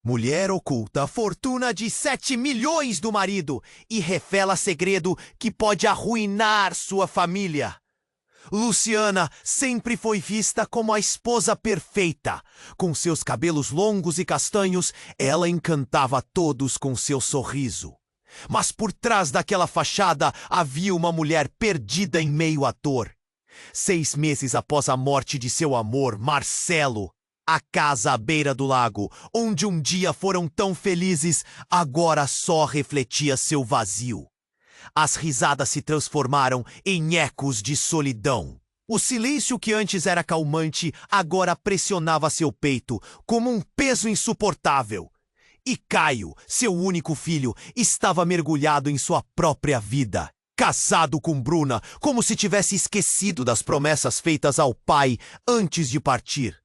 Mulher oculta a fortuna de 7 milhões do marido e revela segredo que pode arruinar sua família. Luciana sempre foi vista como a esposa perfeita. Com seus cabelos longos e castanhos, ela encantava todos com seu sorriso. Mas por trás daquela fachada havia uma mulher perdida em meio à dor. 6 meses após a morte de seu amor, Marcelo, a casa à beira do lago, onde um dia foram tão felizes, agora só refletia seu vazio. As risadas se transformaram em ecos de solidão. O silêncio que antes era calmante, agora pressionava seu peito como um peso insuportável. E Caio, seu único filho, estava mergulhado em sua própria vida. Casado com Bruna, como se tivesse esquecido das promessas feitas ao pai antes de partir.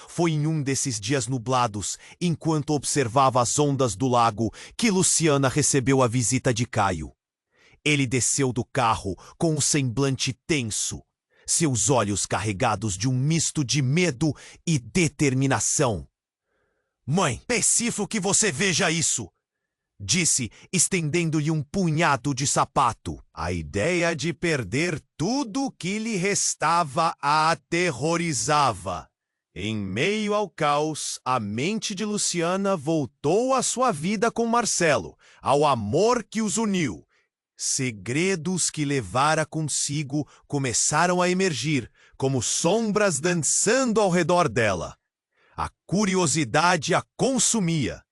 Foi em um desses dias nublados, enquanto observava as ondas do lago, que Luciana recebeu a visita de Caio. Ele desceu do carro com um semblante tenso, seus olhos carregados de um misto de medo e determinação. "Mãe, preciso que você veja isso", disse, estendendo-lhe um punhado de sapato. A ideia de perder tudo que lhe restava a aterrorizava. Em meio ao caos, a mente de Luciana voltou à sua vida com Marcelo, ao amor que os uniu. Segredos que levara consigo começaram a emergir, como sombras dançando ao redor dela. A curiosidade a consumia.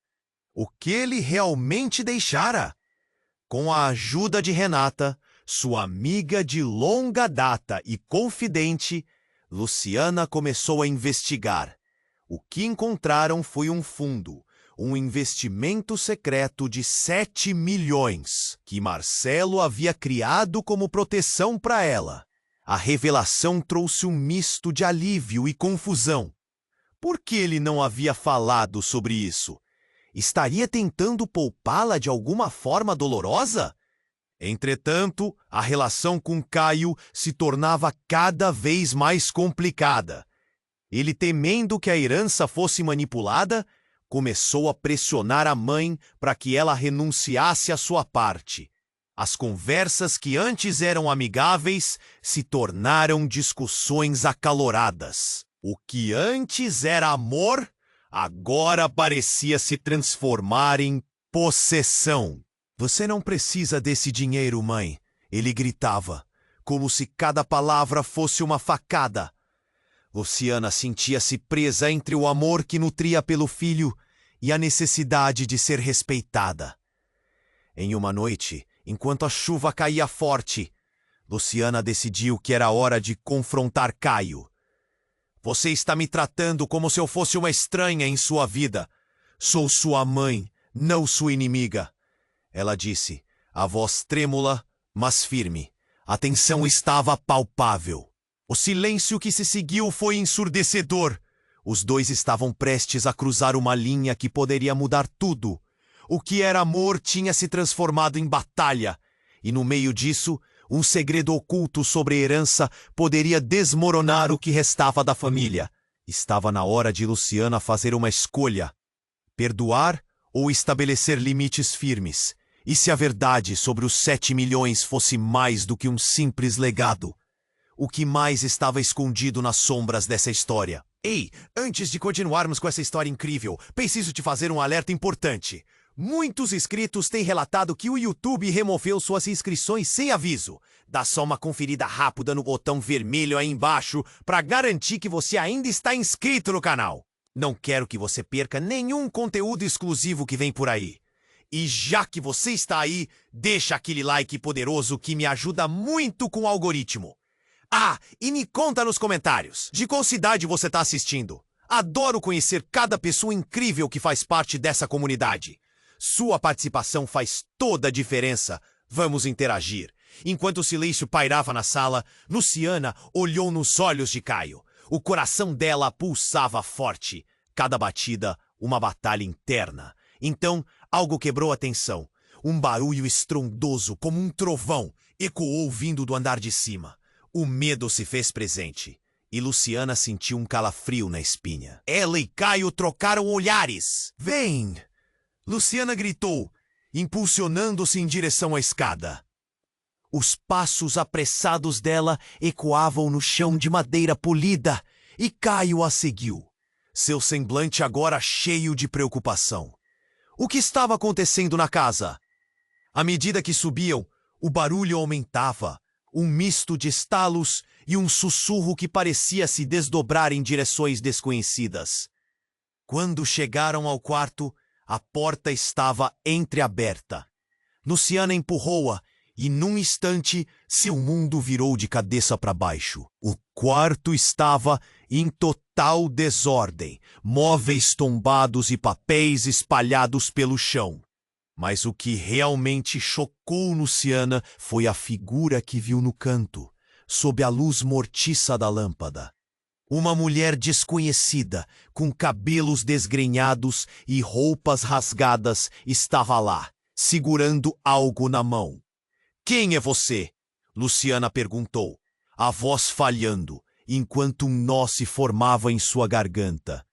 O que ele realmente deixara? Com a ajuda de Renata, sua amiga de longa data e confidente, Luciana começou a investigar. O que encontraram foi um fundo, um investimento secreto de 7 milhões, que Marcelo havia criado como proteção para ela. A revelação trouxe um misto de alívio e confusão. Por que ele não havia falado sobre isso? Estaria tentando poupá-la de alguma forma dolorosa? Entretanto, a relação com Caio se tornava cada vez mais complicada. Ele, temendo que a herança fosse manipulada, começou a pressionar a mãe para que ela renunciasse à sua parte. As conversas que antes eram amigáveis se tornaram discussões acaloradas. O que antes era amor, agora parecia se transformar em possessão. "Você não precisa desse dinheiro, mãe", ele gritava, como se cada palavra fosse uma facada. Luciana sentia-se presa entre o amor que nutria pelo filho e a necessidade de ser respeitada. Em uma noite, enquanto a chuva caía forte, Luciana decidiu que era hora de confrontar Caio. "Você está me tratando como se eu fosse uma estranha em sua vida. Sou sua mãe, não sua inimiga", ela disse, a voz trêmula, mas firme. A tensão estava palpável. O silêncio que se seguiu foi ensurdecedor. Os dois estavam prestes a cruzar uma linha que poderia mudar tudo. O que era amor tinha se transformado em batalha, e no meio disso, um segredo oculto sobre a herança poderia desmoronar o que restava da família. Estava na hora de Luciana fazer uma escolha: perdoar ou estabelecer limites firmes. E se a verdade sobre os 7 milhões fosse mais do que um simples legado? O que mais estava escondido nas sombras dessa história? Ei, antes de continuarmos com essa história incrível, preciso te fazer um alerta importante. Muitos inscritos têm relatado que o YouTube removeu suas inscrições sem aviso. Dá só uma conferida rápida no botão vermelho aí embaixo para garantir que você ainda está inscrito no canal. Não quero que você perca nenhum conteúdo exclusivo que vem por aí. E já que você está aí, deixa aquele like poderoso que me ajuda muito com o algoritmo. Ah, e me conta nos comentários de qual cidade você está assistindo. Adoro conhecer cada pessoa incrível que faz parte dessa comunidade. Sua participação faz toda a diferença. Vamos interagir. Enquanto o silêncio pairava na sala, Luciana olhou nos olhos de Caio. O coração dela pulsava forte. Cada batida, uma batalha interna. Então, algo quebrou a tensão. Um barulho estrondoso, como um trovão, ecoou vindo do andar de cima. O medo se fez presente. e Luciana sentiu um calafrio na espinha. Ela e Caio trocaram olhares. Vem! Luciana gritou, impulsionando-se em direção à escada. Os passos apressados dela ecoavam no chão de madeira polida e Caio a seguiu, seu semblante agora cheio de preocupação. O que estava acontecendo na casa? À medida que subiam, o barulho aumentava, um misto de estalos e um sussurro que parecia se desdobrar em direções desconhecidas. Quando chegaram ao quarto, a porta estava entreaberta. Luciana empurrou-a e, num instante, seu mundo virou de cabeça para baixo. O quarto estava em total desordem, móveis tombados e papéis espalhados pelo chão. Mas o que realmente chocou Luciana foi a figura que viu no canto, sob a luz mortiça da lâmpada. Uma mulher desconhecida, com cabelos desgrenhados e roupas rasgadas, estava lá, segurando algo na mão. Quem é você? Luciana perguntou, a voz falhando, enquanto um nó se formava em sua garganta.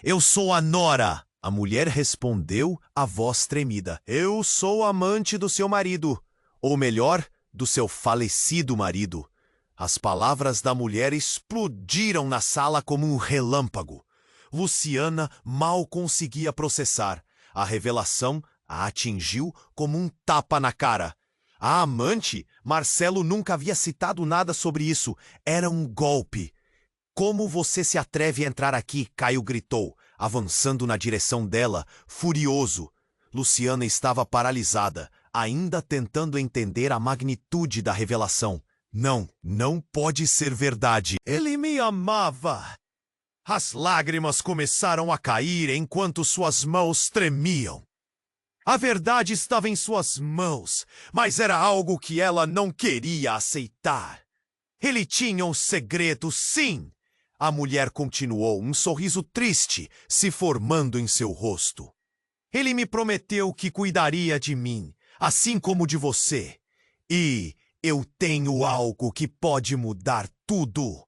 Eu sou a Nora, a mulher respondeu, a voz tremida. Eu sou amante do seu marido, ou melhor, do seu falecido marido. As palavras da mulher explodiram na sala como um relâmpago. Luciana mal conseguia processar. A revelação a atingiu como um tapa na cara. A amante? Marcelo nunca havia citado nada sobre isso. Era um golpe. Como você se atreve a entrar aqui? Caio gritou, avançando na direção dela, furioso. Luciana estava paralisada, ainda tentando entender a magnitude da revelação. Não pode ser verdade. Ele me amava. As lágrimas começaram a cair enquanto suas mãos tremiam. A verdade estava em suas mãos, mas era algo que ela não queria aceitar. Ele tinha um segredo, sim. A mulher continuou, um sorriso triste se formando em seu rosto. Ele me prometeu que cuidaria de mim, assim como de você. E eu tenho algo que pode mudar tudo.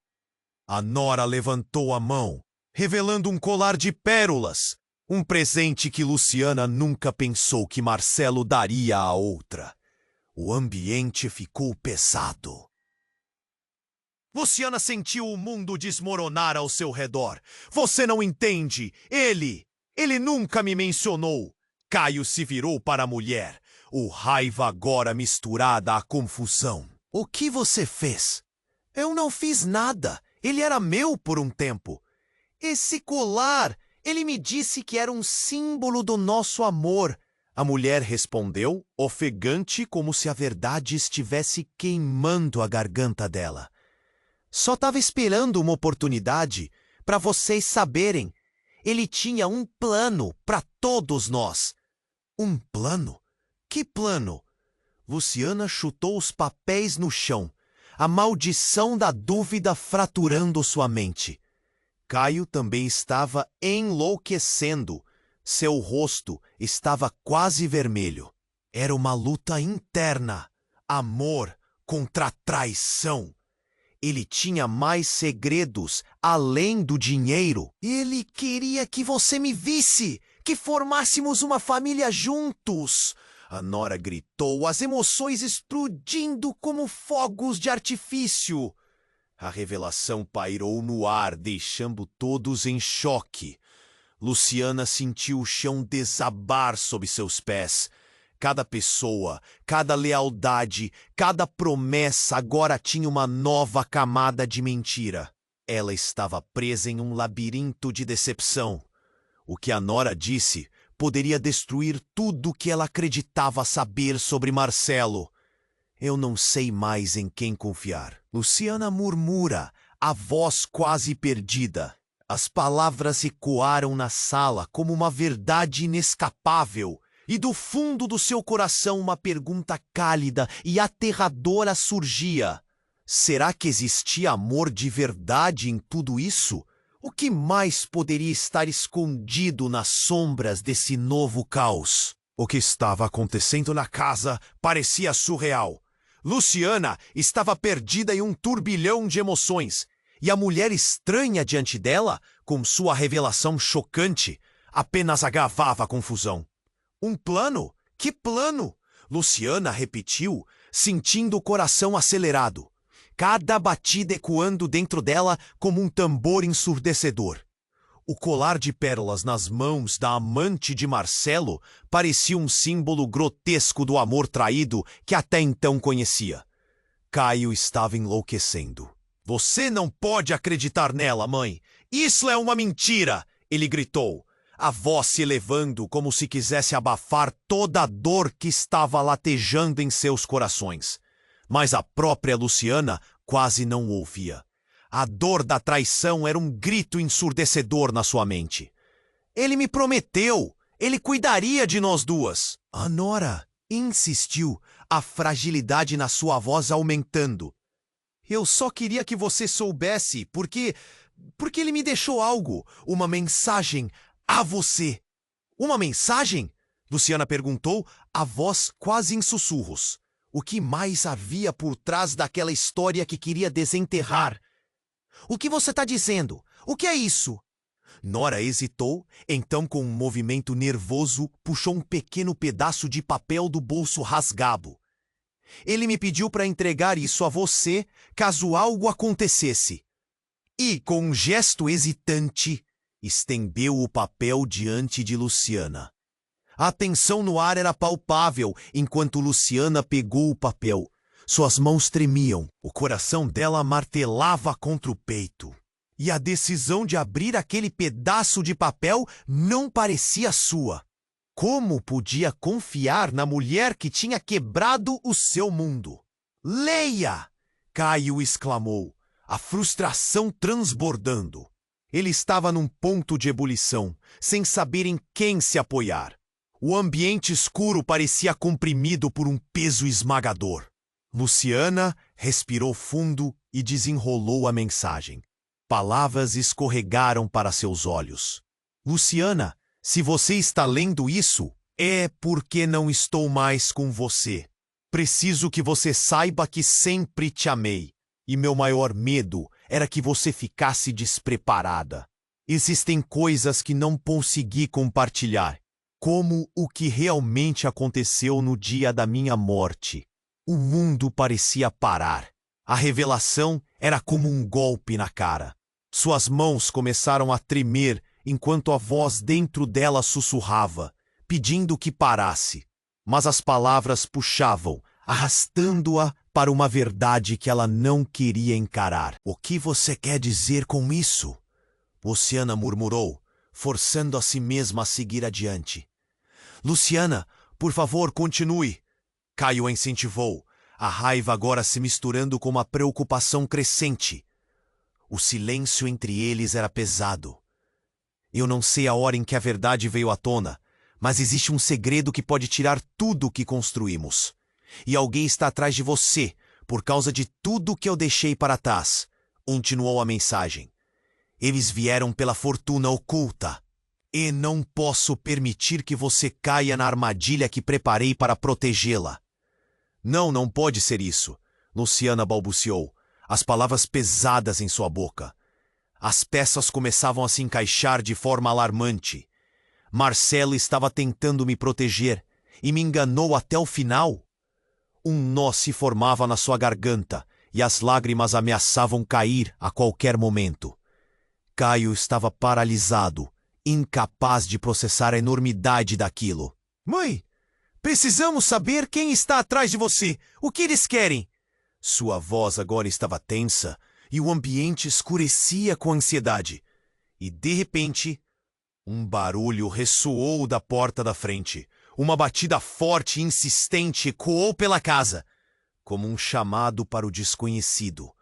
A Nora levantou a mão, revelando um colar de pérolas. Um presente que Luciana nunca pensou que Marcelo daria a outra. O ambiente ficou pesado. Luciana sentiu o mundo desmoronar ao seu redor. Você não entende. Ele nunca me mencionou. Caio se virou para a mulher. O raiva agora misturada à confusão. O que você fez? Eu não fiz nada. Ele era meu por um tempo. Esse colar... Ele me disse que era um símbolo do nosso amor. A mulher respondeu, ofegante como se a verdade estivesse queimando a garganta dela. Só estava esperando uma oportunidade para vocês saberem. Ele tinha um plano para todos nós. Um plano? Que plano? Luciana chutou os papéis no chão, a maldição da dúvida fraturando sua mente. Caio também estava enlouquecendo. Seu rosto estava quase vermelho. Era uma luta interna. Amor contra traição. Ele tinha mais segredos além do dinheiro. Ele queria que você me visse, que formássemos uma família juntos. A Nora gritou, as emoções explodindo como fogos de artifício. A revelação pairou no ar, deixando todos em choque. Luciana sentiu o chão desabar sob seus pés. Cada pessoa, cada lealdade, cada promessa agora tinha uma nova camada de mentira. Ela estava presa em um labirinto de decepção. O que a Nora disse poderia destruir tudo o que ela acreditava saber sobre Marcelo. Eu não sei mais em quem confiar. Luciana murmura, a voz quase perdida. As palavras ecoaram na sala como uma verdade inescapável. E do fundo do seu coração uma pergunta cálida e aterradora surgia. Será que existia amor de verdade em tudo isso? O que mais poderia estar escondido nas sombras desse novo caos? O que estava acontecendo na casa parecia surreal. Luciana estava perdida em um turbilhão de emoções. E a mulher estranha diante dela, com sua revelação chocante, apenas agravava a confusão. Um plano? Que plano? Luciana repetiu, sentindo o coração acelerado, cada batida ecoando dentro dela como um tambor ensurdecedor. O colar de pérolas nas mãos da amante de Marcelo parecia um símbolo grotesco do amor traído que até então conhecia. Caio estava enlouquecendo. Você não pode acreditar nela, mãe! Isso é uma mentira! Ele gritou, a voz se elevando como se quisesse abafar toda a dor que estava latejando em seus corações. Mas a própria Luciana quase não o ouvia. A dor da traição era um grito ensurdecedor na sua mente. Ele me prometeu! Ele cuidaria de nós duas! A nora insistiu, a fragilidade na sua voz aumentando. Eu só queria que você soubesse, porque ele me deixou algo, uma mensagem a você. Uma mensagem? Luciana perguntou, a voz quase em sussurros. O que mais havia por trás daquela história que queria desenterrar? O que você está dizendo? O que é isso? Nora hesitou, então com um movimento nervoso puxou um pequeno pedaço de papel do bolso rasgado. Ele me pediu para entregar isso a você, caso algo acontecesse. E, com um gesto hesitante, estendeu o papel diante de Luciana. A tensão no ar era palpável enquanto Luciana pegou o papel. Suas mãos tremiam, o coração dela martelava contra o peito. E a decisão de abrir aquele pedaço de papel não parecia sua. Como podia confiar na mulher que tinha quebrado o seu mundo? Leia! Caio exclamou, a frustração transbordando. Ele estava num ponto de ebulição, sem saber em quem se apoiar. O ambiente escuro parecia comprimido por um peso esmagador. Luciana respirou fundo e desenrolou a mensagem. Palavras escorregaram para seus olhos. Luciana, se você está lendo isso, é porque não estou mais com você. Preciso que você saiba que sempre te amei. E meu maior medo era que você ficasse despreparada. Existem coisas que não consegui compartilhar, como o que realmente aconteceu no dia da minha morte. O mundo parecia parar. A revelação era como um golpe na cara. Suas mãos começaram a tremer enquanto a voz dentro dela sussurrava, pedindo que parasse. Mas as palavras puxavam, arrastando-a para uma verdade que ela não queria encarar. O que você quer dizer com isso? Luciana murmurou, forçando a si mesma a seguir adiante. Luciana, por favor, continue. Caio a incentivou, a raiva agora se misturando com uma preocupação crescente. O silêncio entre eles era pesado. Eu não sei a hora em que a verdade veio à tona, mas existe um segredo que pode tirar tudo o que construímos. E alguém está atrás de você, por causa de tudo que eu deixei para trás, continuou a mensagem. Eles vieram pela fortuna oculta. E não posso permitir que você caia na armadilha que preparei para protegê-la. Não, não pode ser isso, Luciana balbuciou, as palavras pesadas em sua boca. As peças começavam a se encaixar de forma alarmante. Marcelo estava tentando me proteger e me enganou até o final. Um nó se formava na sua garganta e as lágrimas ameaçavam cair a qualquer momento. Caio estava paralisado, incapaz de processar a enormidade daquilo. Mãe, precisamos saber quem está atrás de você. O que eles querem? Sua voz agora estava tensa e o ambiente escurecia com ansiedade. E, de repente, um barulho ressoou da porta da frente. Uma batida forte e insistente ecoou pela casa, como um chamado para o desconhecido.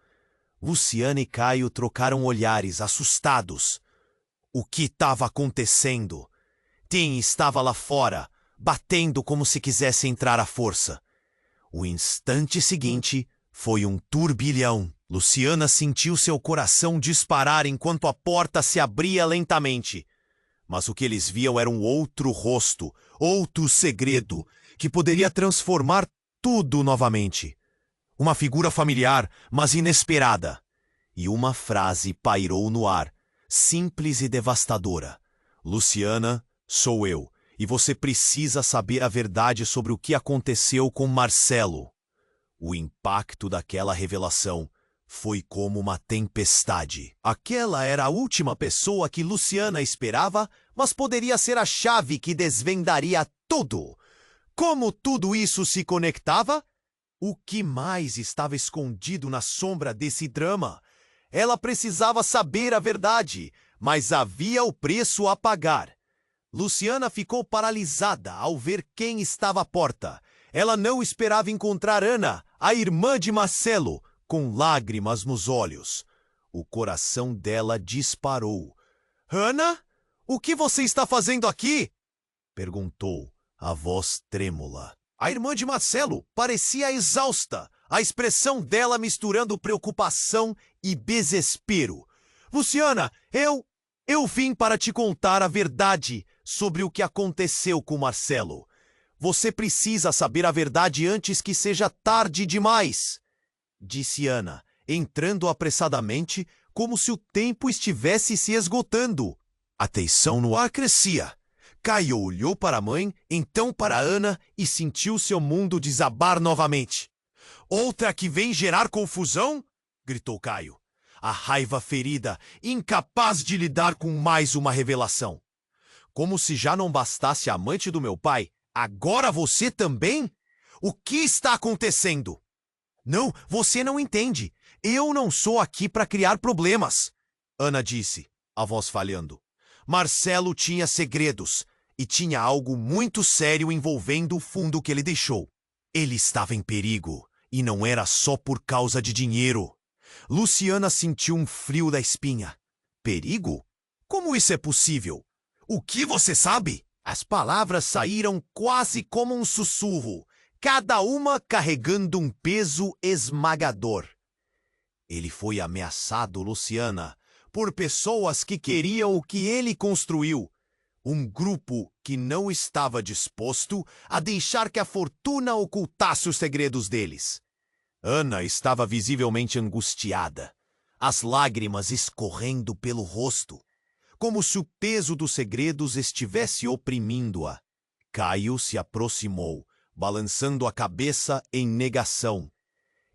Luciana e Caio trocaram olhares, assustados. O que estava acontecendo? Tim estava lá fora, batendo como se quisesse entrar à força. O instante seguinte foi um turbilhão. Luciana sentiu seu coração disparar enquanto a porta se abria lentamente. Mas o que eles viam era um outro rosto, outro segredo, que poderia transformar tudo novamente. Uma figura familiar, mas inesperada. e uma frase pairou no ar, simples e devastadora. Luciana, sou eu, e você precisa saber a verdade sobre o que aconteceu com Marcelo. O impacto daquela revelação foi como uma tempestade. Aquela era a última pessoa que Luciana esperava, mas poderia ser a chave que desvendaria tudo. Como tudo isso se conectava? O que mais estava escondido na sombra desse drama? Ela precisava saber a verdade, mas havia o preço a pagar. Luciana ficou paralisada ao ver quem estava à porta. Ela não esperava encontrar Ana, a irmã de Marcelo, com lágrimas nos olhos. O coração dela disparou. Ana? O que você está fazendo aqui? Perguntou, a voz trêmula. A irmã de Marcelo parecia exausta, a expressão dela misturando preocupação e desespero. Luciana, eu vim para te contar a verdade sobre o que aconteceu com Marcelo. Você precisa saber a verdade antes que seja tarde demais, disse Ana, entrando apressadamente, como se o tempo estivesse se esgotando. A tensão no ar crescia. Caio olhou para a mãe, então para Ana e sentiu seu mundo desabar novamente. Outra que vem gerar confusão? Gritou Caio. A raiva ferida, incapaz de lidar com mais uma revelação. Como se já não bastasse a amante do meu pai, agora você também? O que está acontecendo? Não, você não entende. Eu não sou aqui para criar problemas, Ana disse, a voz falhando. Marcelo tinha segredos e tinha algo muito sério envolvendo o fundo que ele deixou. Ele estava em perigo e não era só por causa de dinheiro. Luciana sentiu um frio da espinha. Perigo? Como isso é possível? O que você sabe? As palavras saíram quase como um sussurro, cada uma carregando um peso esmagador. Ele foi ameaçado, Luciana, por pessoas que queriam o que ele construiu. Um grupo que não estava disposto a deixar que a fortuna ocultasse os segredos deles. Ana estava visivelmente angustiada, as lágrimas escorrendo pelo rosto, como se o peso dos segredos estivesse oprimindo-a. Caio se aproximou, balançando a cabeça em negação.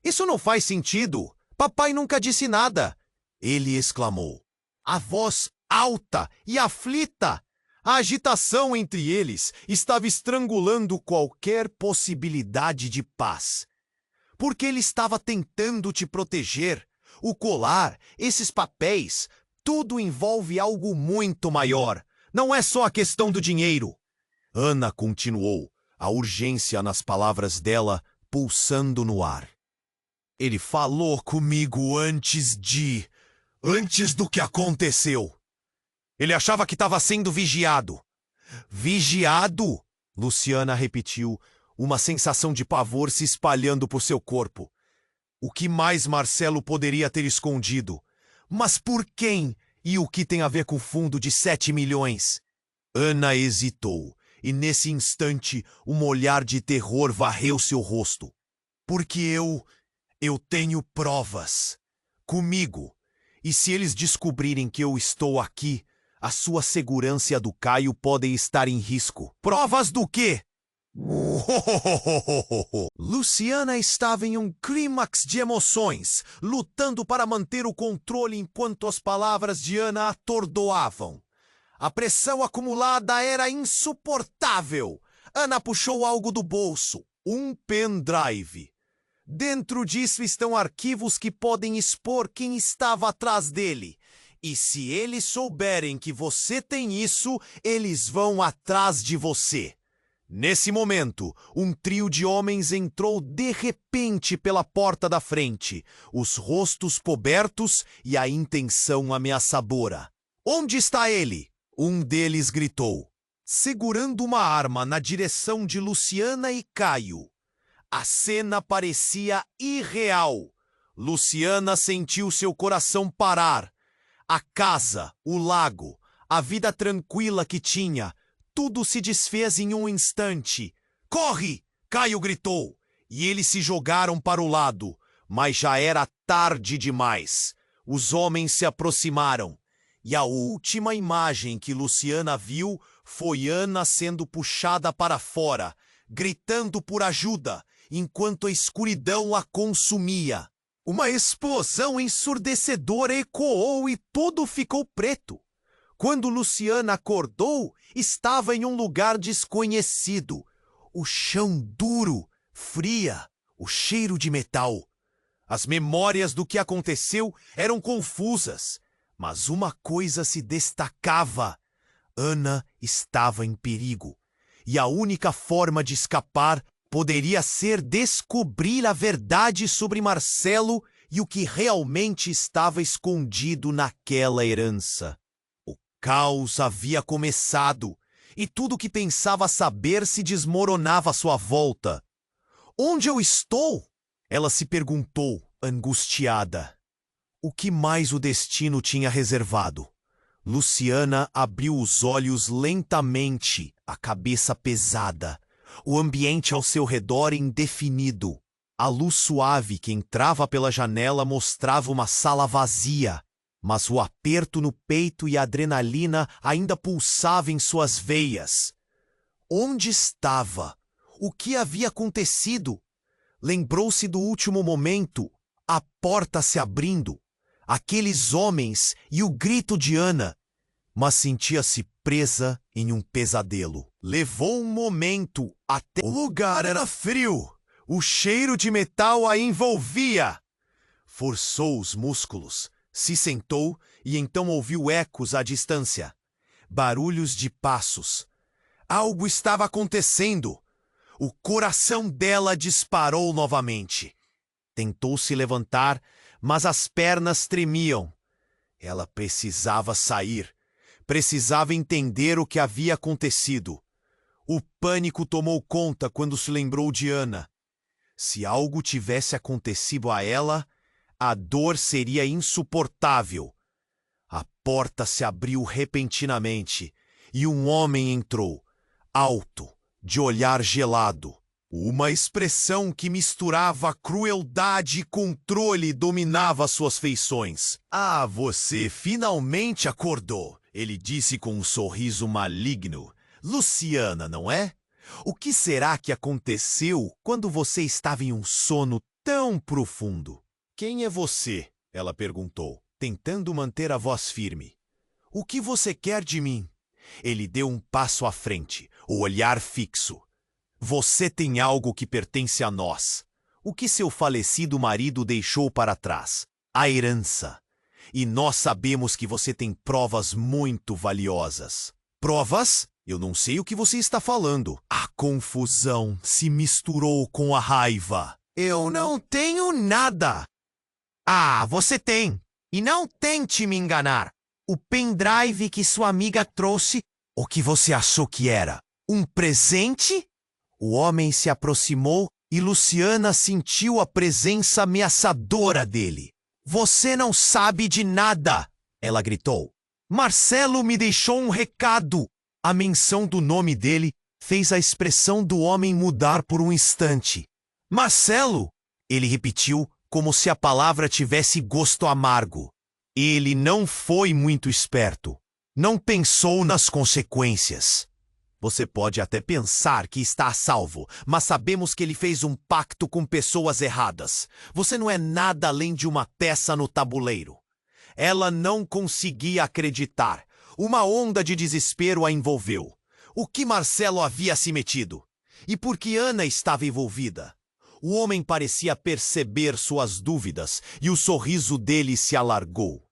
Isso não faz sentido! Papai nunca disse nada! Ele exclamou, a voz alta e aflita. A agitação entre eles estava estrangulando qualquer possibilidade de paz. Porque ele estava tentando te proteger. O colar, esses papéis, tudo envolve algo muito maior. Não é só a questão do dinheiro. Ana continuou, a urgência nas palavras dela pulsando no ar. Ele falou comigo antes do que aconteceu. Ele achava que estava sendo vigiado. Vigiado? Luciana repetiu, uma sensação de pavor se espalhando por seu corpo. O que mais Marcelo poderia ter escondido? Mas por quem? E o que tem a ver com o fundo de 7 milhões? Ana hesitou, e nesse instante um olhar de terror varreu seu rosto. Porque eu tenho provas. Comigo. E se eles descobrirem que eu estou aqui, a sua segurança e a do Caio podem estar em risco. Provas do quê? Luciana estava em um clímax de emoções, lutando para manter o controle enquanto as palavras de Ana a atordoavam. A pressão acumulada era insuportável. Ana puxou algo do bolso, um pendrive. Dentro disso estão arquivos que podem expor quem estava atrás dele. E se eles souberem que você tem isso, eles vão atrás de você. Nesse momento, um trio de homens entrou de repente pela porta da frente, os rostos cobertos e a intenção ameaçadora. Onde está ele? Um deles gritou, segurando uma arma na direção de Luciana e Caio. A cena parecia irreal. Luciana sentiu seu coração parar. A casa, o lago, a vida tranquila que tinha, tudo se desfez em um instante. Corre! Caio gritou, e eles se jogaram para o lado, mas já era tarde demais. Os homens se aproximaram, e a última imagem que Luciana viu foi Ana sendo puxada para fora, gritando por ajuda, enquanto a escuridão a consumia. Uma explosão ensurdecedora ecoou e tudo ficou preto. Quando Luciana acordou, estava em um lugar desconhecido. O chão duro, fria, o cheiro de metal. As memórias do que aconteceu eram confusas, mas uma coisa se destacava. Ana estava em perigo, e a única forma de escapar poderia ser descobrir a verdade sobre Marcelo e o que realmente estava escondido naquela herança. O caos havia começado, e tudo o que pensava saber se desmoronava à sua volta. Onde eu estou? Ela se perguntou, angustiada. O que mais o destino tinha reservado? Luciana abriu os olhos lentamente, a cabeça pesada. O ambiente ao seu redor indefinido. A luz suave que entrava pela janela mostrava uma sala vazia, mas o aperto no peito e a adrenalina ainda pulsavam em suas veias. Onde estava? O que havia acontecido? Lembrou-se do último momento, a porta se abrindo, aqueles homens e o grito de Ana, mas sentia-se presa em um pesadelo. Levou um momento até... O lugar era frio, o cheiro de metal a envolvia. Forçou os músculos, se sentou e então ouviu ecos à distância. Barulhos de passos. Algo estava acontecendo. O coração dela disparou novamente. Tentou se levantar, mas as pernas tremiam. Ela precisava sair. Precisava entender o que havia acontecido. O pânico tomou conta quando se lembrou de Ana. Se algo tivesse acontecido a ela, a dor seria insuportável. A porta se abriu repentinamente e um homem entrou, alto, de olhar gelado. Uma expressão que misturava crueldade e controle dominava suas feições. Ah, você finalmente acordou, ele disse com um sorriso maligno. Luciana, não é? O que será que aconteceu quando você estava em um sono tão profundo? Quem é você? Ela perguntou, tentando manter a voz firme. O que você quer de mim? Ele deu um passo à frente, o olhar fixo. Você tem algo que pertence a nós. O que seu falecido marido deixou para trás? A herança. E nós sabemos que você tem provas muito valiosas. Provas? Eu não sei o que você está falando. A confusão se misturou com a raiva. Eu não tenho nada. Ah, você tem. E não tente me enganar. O pendrive que sua amiga trouxe, o que você achou que era? Um presente? O homem se aproximou e Luciana sentiu a presença ameaçadora dele. Você não sabe de nada, ela gritou. Marcelo me deixou um recado. A menção do nome dele fez a expressão do homem mudar por um instante. Marcelo, ele repetiu como se a palavra tivesse gosto amargo. Ele não foi muito esperto. Não pensou nas consequências. Você pode até pensar que está a salvo, mas sabemos que ele fez um pacto com pessoas erradas. Você não é nada além de uma peça no tabuleiro. Ela não conseguia acreditar. Uma onda de desespero a envolveu. O que Marcelo havia se metido? E por que Ana estava envolvida? O homem parecia perceber suas dúvidas e o sorriso dele se alargou.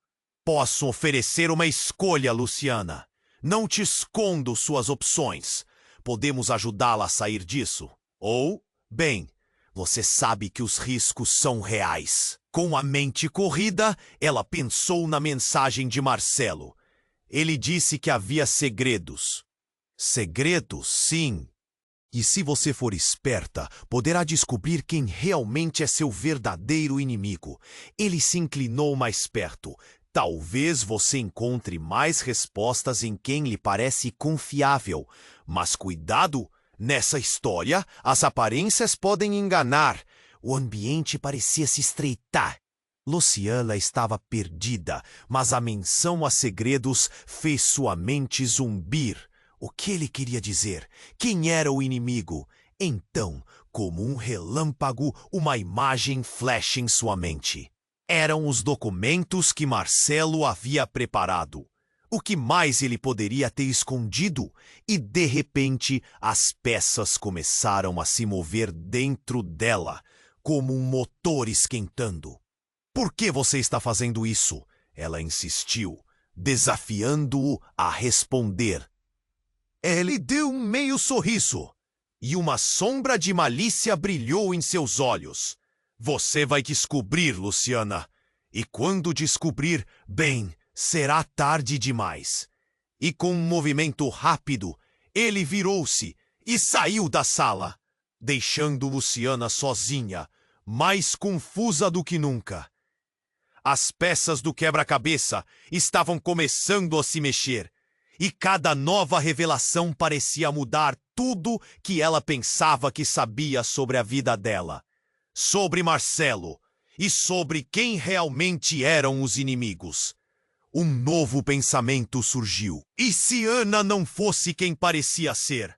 Posso oferecer uma escolha, Luciana. Não te escondo suas opções. Podemos ajudá-la a sair disso. Ou, bem, você sabe que os riscos são reais. Com a mente corrida, ela pensou na mensagem de Marcelo. Ele disse que havia segredos. Segredos, sim. E se você for esperta, poderá descobrir quem realmente é seu verdadeiro inimigo. Ele se inclinou mais perto. Talvez você encontre mais respostas em quem lhe parece confiável. Mas cuidado, nessa história, as aparências podem enganar. O ambiente parecia se estreitar. Luciana estava perdida, mas a menção a segredos fez sua mente zumbir. O que ele queria dizer? Quem era o inimigo? Então, como um relâmpago, uma imagem flasha em sua mente. Eram os documentos que Marcelo havia preparado. O que mais ele poderia ter escondido? E, de repente, as peças começaram a se mover dentro dela, como um motor esquentando. Por que você está fazendo isso? Ela insistiu, desafiando-o a responder. Ele deu um meio sorriso, e uma sombra de malícia brilhou em seus olhos. Você vai descobrir, Luciana. E quando descobrir, bem, será tarde demais. E com um movimento rápido, ele virou-se e saiu da sala, deixando Luciana sozinha, mais confusa do que nunca. As peças do quebra-cabeça estavam começando a se mexer, e cada nova revelação parecia mudar tudo que ela pensava que sabia sobre a vida dela, sobre Marcelo e sobre quem realmente eram os inimigos. Um novo pensamento surgiu. E se Ana não fosse quem parecia ser?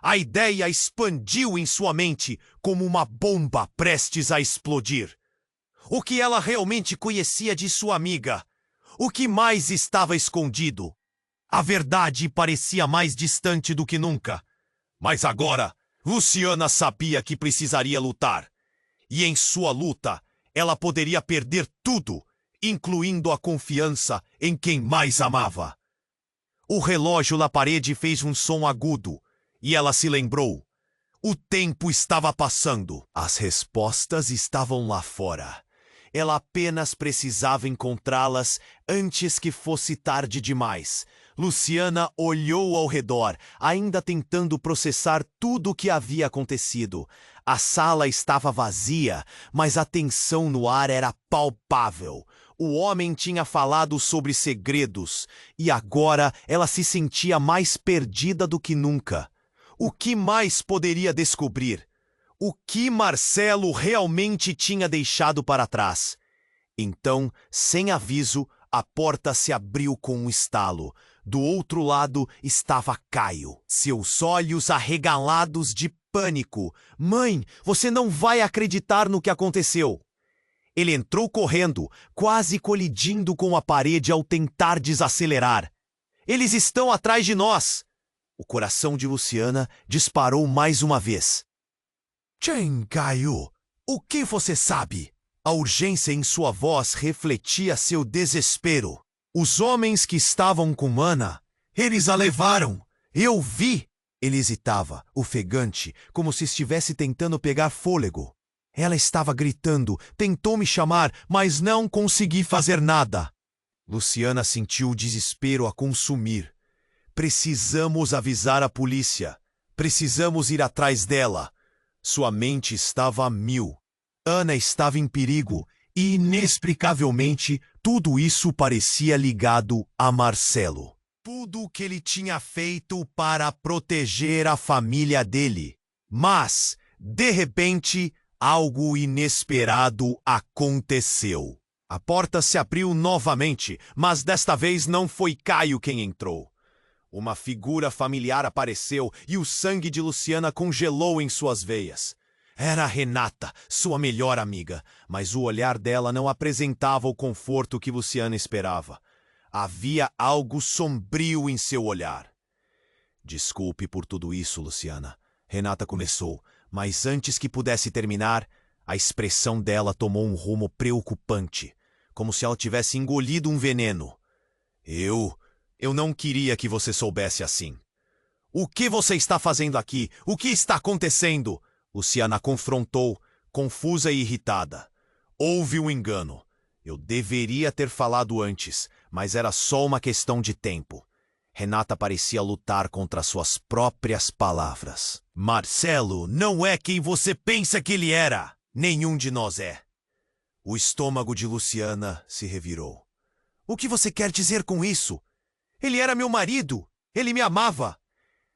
A ideia expandiu em sua mente como uma bomba prestes a explodir. O que ela realmente conhecia de sua amiga? O que mais estava escondido? A verdade parecia mais distante do que nunca. Mas agora, Luciana sabia que precisaria lutar. E em sua luta, ela poderia perder tudo, incluindo a confiança em quem mais amava. O relógio na parede fez um som agudo, e ela se lembrou. O tempo estava passando. As respostas estavam lá fora. Ela apenas precisava encontrá-las antes que fosse tarde demais. Luciana olhou ao redor, ainda tentando processar tudo o que havia acontecido. A sala estava vazia, mas a tensão no ar era palpável. O homem tinha falado sobre segredos, e agora ela se sentia mais perdida do que nunca. O que mais poderia descobrir? O que Marcelo realmente tinha deixado para trás? Então, sem aviso, a porta se abriu com um estalo. Do outro lado estava Caio, seus olhos arregalados de pânico. Mãe, você não vai acreditar no que aconteceu. Ele entrou correndo, quase colidindo com a parede ao tentar desacelerar. Eles estão atrás de nós! O coração de Luciana disparou mais uma vez. Chen, Caio, o que você sabe? A urgência em sua voz refletia seu desespero. Os homens que estavam com Ana, eles a levaram. Eu vi. Ele hesitava, ofegante, como se estivesse tentando pegar fôlego. Ela estava gritando, tentou me chamar, mas não consegui fazer nada. Luciana sentiu o desespero a consumir. Precisamos avisar a polícia. Precisamos ir atrás dela. Sua mente estava a mil. Ana estava em perigo e, inexplicavelmente, tudo isso parecia ligado a Marcelo. Tudo o que ele tinha feito para proteger a família dele. Mas, de repente, algo inesperado aconteceu. A porta se abriu novamente, mas desta vez não foi Caio quem entrou. Uma figura familiar apareceu e o sangue de Luciana congelou em suas veias. Era Renata, sua melhor amiga, mas o olhar dela não apresentava o conforto que Luciana esperava. Havia algo sombrio em seu olhar. Desculpe por tudo isso, Luciana. Renata começou, mas antes que pudesse terminar, a expressão dela tomou um rumo preocupante, como se ela tivesse engolido um veneno. Eu não queria que você soubesse assim. O que você está fazendo aqui? O que está acontecendo? Luciana confrontou, confusa e irritada. Houve um engano. Eu deveria ter falado antes, mas era só uma questão de tempo. Renata parecia lutar contra suas próprias palavras. Marcelo não é quem você pensa que ele era. Nenhum de nós é. O estômago de Luciana se revirou. O que você quer dizer com isso? Ele era meu marido. Ele me amava.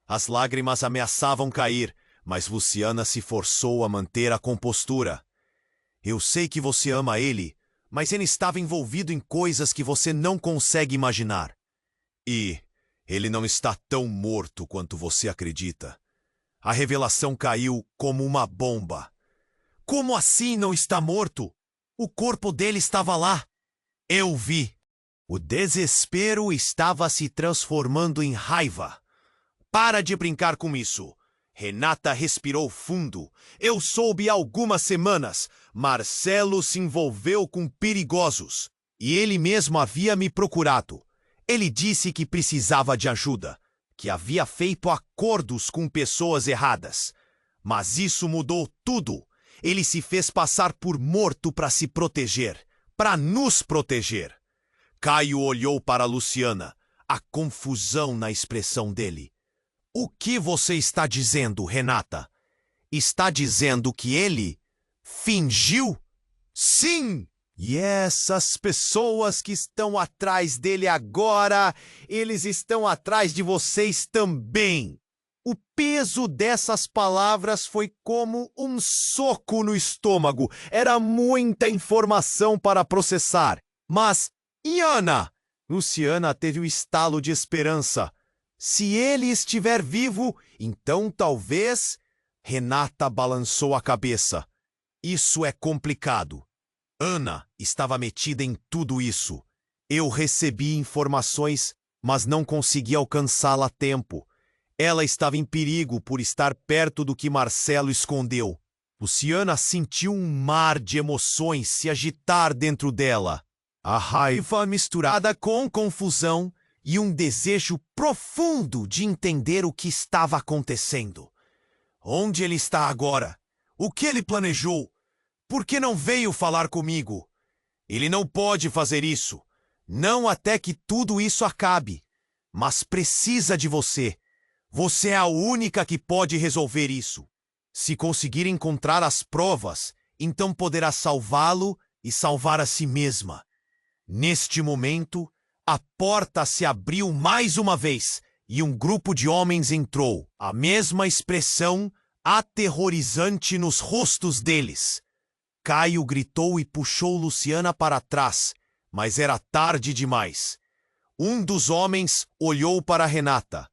As lágrimas ameaçavam cair, mas Luciana se forçou a manter a compostura. Eu sei que você ama ele, mas ele estava envolvido em coisas que você não consegue imaginar. E ele não está tão morto quanto você acredita. A revelação caiu como uma bomba. Como assim não está morto? O corpo dele estava lá. Eu vi. O desespero estava se transformando em raiva. Para de brincar com isso. Renata respirou fundo. Eu soube há algumas semanas. Marcelo se envolveu com perigosos. E ele mesmo havia me procurado. Ele disse que precisava de ajuda, que havia feito acordos com pessoas erradas. Mas isso mudou tudo. Ele se fez passar por morto para se proteger, para nos proteger. Caio olhou para Luciana, a confusão na expressão dele. O que você está dizendo, Renata? Está dizendo que ele fingiu? Sim! E essas pessoas que estão atrás dele agora, eles estão atrás de vocês também. O peso dessas palavras foi como um soco no estômago. Era muita informação para processar. Mas, Iana! Luciana teve o estalo de esperança. Se ele estiver vivo, então talvez... Renata balançou a cabeça. Isso é complicado. Ana estava metida em tudo isso. Eu recebi informações, mas não consegui alcançá-la a tempo. Ela estava em perigo por estar perto do que Marcelo escondeu. Luciana sentiu um mar de emoções se agitar dentro dela. A raiva misturada com confusão e um desejo profundo de entender o que estava acontecendo. Onde ele está agora? O que ele planejou? Por que não veio falar comigo? Ele não pode fazer isso. Não até que tudo isso acabe. Mas precisa de você. Você é a única que pode resolver isso. Se conseguir encontrar as provas, então poderá salvá-lo e salvar a si mesma. Neste momento, a porta se abriu mais uma vez e um grupo de homens entrou. A mesma expressão aterrorizante nos rostos deles. Caio gritou e puxou Luciana para trás, mas era tarde demais. Um dos homens olhou para Renata.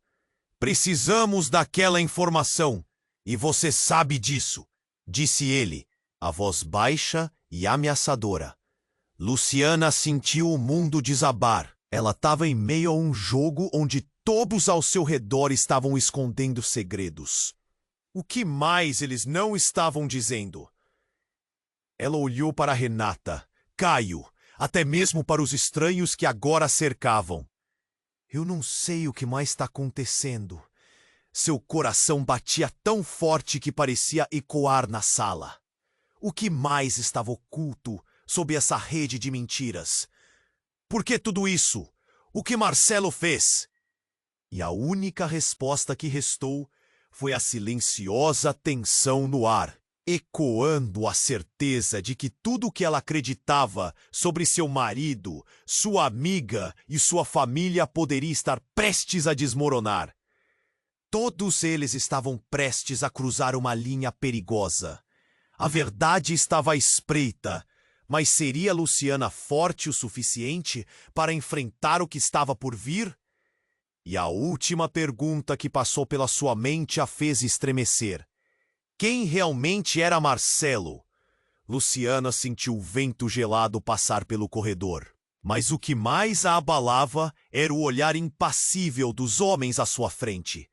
Precisamos daquela informação, e você sabe disso, disse ele, a voz baixa e ameaçadora. Luciana sentiu o mundo desabar. Ela estava em meio a um jogo onde todos ao seu redor estavam escondendo segredos. O que mais eles não estavam dizendo? Ela olhou para Renata, Caio, até mesmo para os estranhos que agora cercavam. Eu não sei o que mais está acontecendo. Seu coração batia tão forte que parecia ecoar na sala. O que mais estava oculto sob essa rede de mentiras? Por que tudo isso? O que Marcelo fez? E a única resposta que restou foi a silenciosa tensão no ar, ecoando a certeza de que tudo o que ela acreditava sobre seu marido, sua amiga e sua família poderia estar prestes a desmoronar. Todos eles estavam prestes a cruzar uma linha perigosa. A verdade estava à espreita, mas seria Luciana forte o suficiente para enfrentar o que estava por vir? E a última pergunta que passou pela sua mente a fez estremecer. Quem realmente era Marcelo? Luciana sentiu o vento gelado passar pelo corredor. Mas o que mais a abalava era o olhar impassível dos homens à sua frente.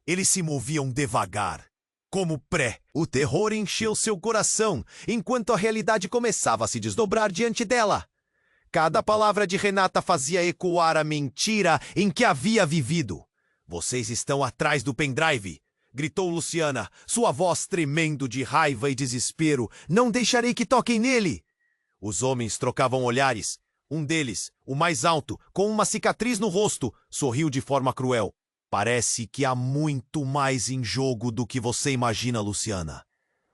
Eles se moviam devagar, como pré. O terror encheu seu coração, enquanto a realidade começava a se desdobrar diante dela. Cada palavra de Renata fazia ecoar a mentira em que havia vivido. Vocês estão atrás do pendrive, gritou Luciana, sua voz tremendo de raiva e desespero. Não deixarei que toquem nele! Os homens trocavam olhares. Um deles, o mais alto, com uma cicatriz no rosto, sorriu de forma cruel. Parece que há muito mais em jogo do que você imagina, Luciana.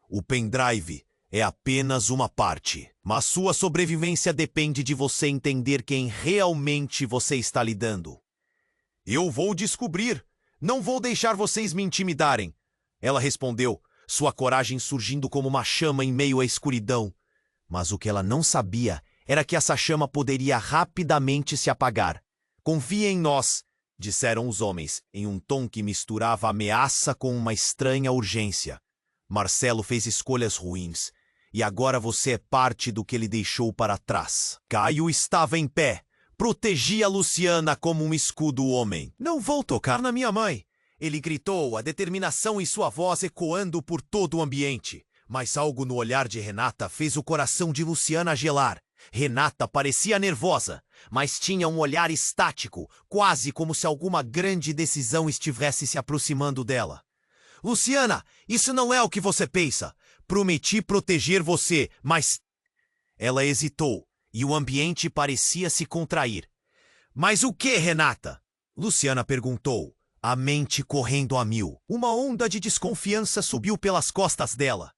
O pendrive é apenas uma parte, mas sua sobrevivência depende de você entender quem realmente você está lidando. Eu vou descobrir. Não vou deixar vocês me intimidarem. Ela respondeu, sua coragem surgindo como uma chama em meio à escuridão. Mas o que ela não sabia era que essa chama poderia rapidamente se apagar. Confie em nós, disseram os homens, em um tom que misturava ameaça com uma estranha urgência. Marcelo fez escolhas ruins, e agora você é parte do que ele deixou para trás. Caio estava em pé, protegia Luciana como um escudo homem. Não vou tocar na minha mãe, ele gritou, a determinação em sua voz ecoando por todo o ambiente. Mas algo no olhar de Renata fez o coração de Luciana gelar. Renata parecia nervosa, mas tinha um olhar estático, quase como se alguma grande decisão estivesse se aproximando dela. Luciana, isso não é o que você pensa. Prometi proteger você, mas... Ela hesitou, e o ambiente parecia se contrair. Mas o que, Renata? Luciana perguntou, a mente correndo a mil. Uma onda de desconfiança subiu pelas costas dela.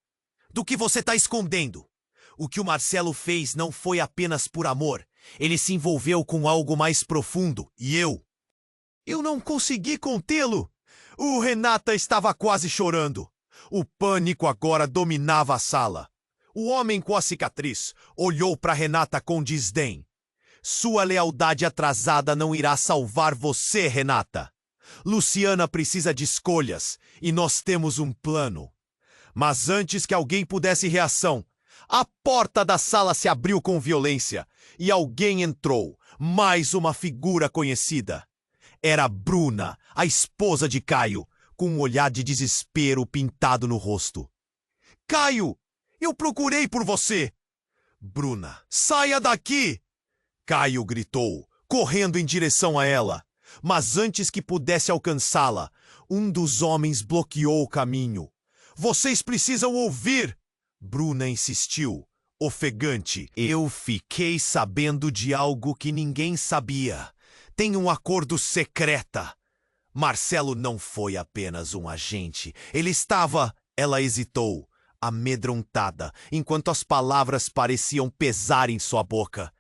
Do que você está escondendo? O que o Marcelo fez não foi apenas por amor. Ele se envolveu com algo mais profundo. E eu não consegui contê-lo. O Renata estava quase chorando. O pânico agora dominava a sala. O homem com a cicatriz olhou para Renata com desdém. Sua lealdade atrasada não irá salvar você, Renata. Luciana precisa de escolhas e nós temos um plano. Mas antes que alguém pudesse reação, a porta da sala se abriu com violência e alguém entrou, mais uma figura conhecida. Era Bruna, a esposa de Caio, com um olhar de desespero pintado no rosto. Caio, eu procurei por você. Bruna, saia daqui! Caio gritou, correndo em direção a ela. Mas antes que pudesse alcançá-la, um dos homens bloqueou o caminho. Vocês precisam ouvir! Bruna insistiu, ofegante. Eu fiquei sabendo de algo que ninguém sabia. Tem um acordo secreta. Marcelo não foi apenas um agente. Ele estava... Ela hesitou, amedrontada, enquanto as palavras pareciam pesar em sua boca.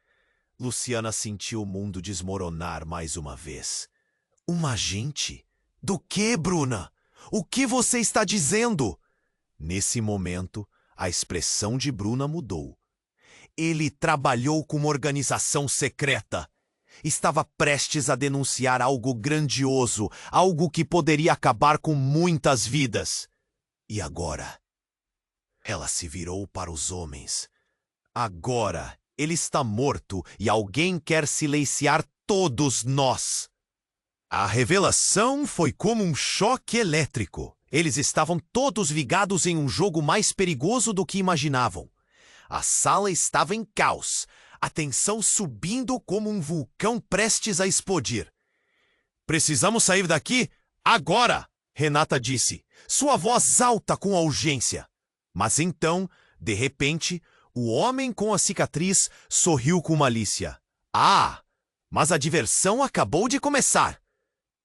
Luciana sentiu o mundo desmoronar mais uma vez. Um agente? Do que, Bruna? O que você está dizendo? Nesse momento, a expressão de Bruna mudou. Ele trabalhou com uma organização secreta. Estava prestes a denunciar algo grandioso, algo que poderia acabar com muitas vidas. E agora? Ela se virou para os homens. Agora, ele está morto e alguém quer silenciar todos nós. A revelação foi como um choque elétrico. Eles estavam todos ligados em um jogo mais perigoso do que imaginavam. A sala estava em caos, a tensão subindo como um vulcão prestes a explodir. Precisamos sair daqui agora, Renata disse, sua voz alta com a urgência. Mas então, de repente, o homem com a cicatriz sorriu com malícia. Ah, mas a diversão acabou de começar.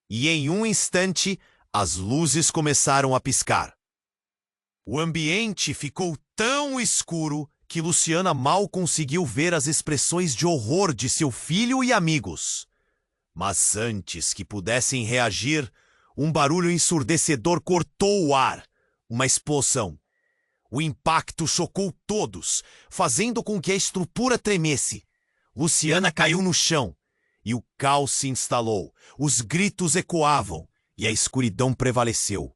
E em um instante, as luzes começaram a piscar. O ambiente ficou tão escuro que Luciana mal conseguiu ver as expressões de horror de seu filho e amigos. Mas antes que pudessem reagir, um barulho ensurdecedor cortou o ar. Uma explosão. O impacto chocou todos, fazendo com que a estrutura tremesse. Luciana caiu no chão e o caos se instalou. Os gritos ecoavam e a escuridão prevaleceu.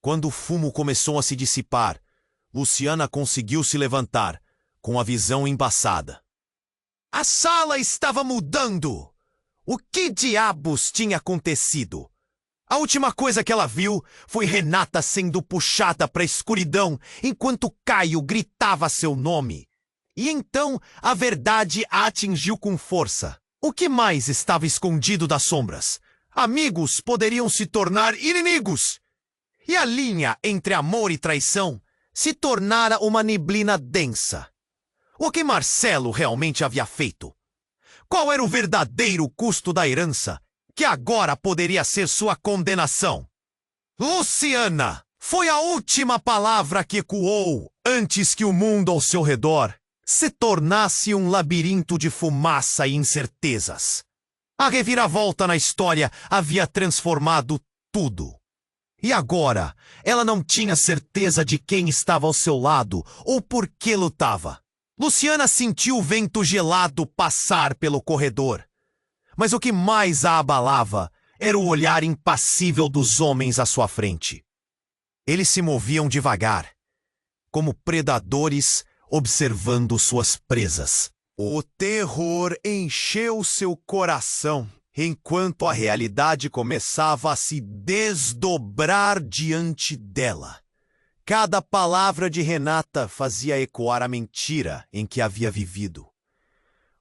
Quando o fumo começou a se dissipar, Luciana conseguiu se levantar, com a visão embaçada. A sala estava mudando! O que diabos tinha acontecido? A última coisa que ela viu foi Renata sendo puxada para a escuridão enquanto Caio gritava seu nome. E então a verdade a atingiu com força. O que mais estava escondido das sombras? Amigos poderiam se tornar inimigos. E a linha entre amor e traição se tornara uma neblina densa. O que Marcelo realmente havia feito? Qual era o verdadeiro custo da herança, que agora poderia ser sua condenação? Luciana foi a última palavra que ecoou antes que o mundo ao seu redor se tornasse um labirinto de fumaça e incertezas. A reviravolta na história havia transformado tudo. E agora, ela não tinha certeza de quem estava ao seu lado ou por que lutava. Luciana sentiu o vento gelado passar pelo corredor. Mas o que mais a abalava era o olhar impassível dos homens à sua frente. Eles se moviam devagar, como predadores observando suas presas. O terror encheu seu coração, enquanto a realidade começava a se desdobrar diante dela. Cada palavra de Renata fazia ecoar a mentira em que havia vivido.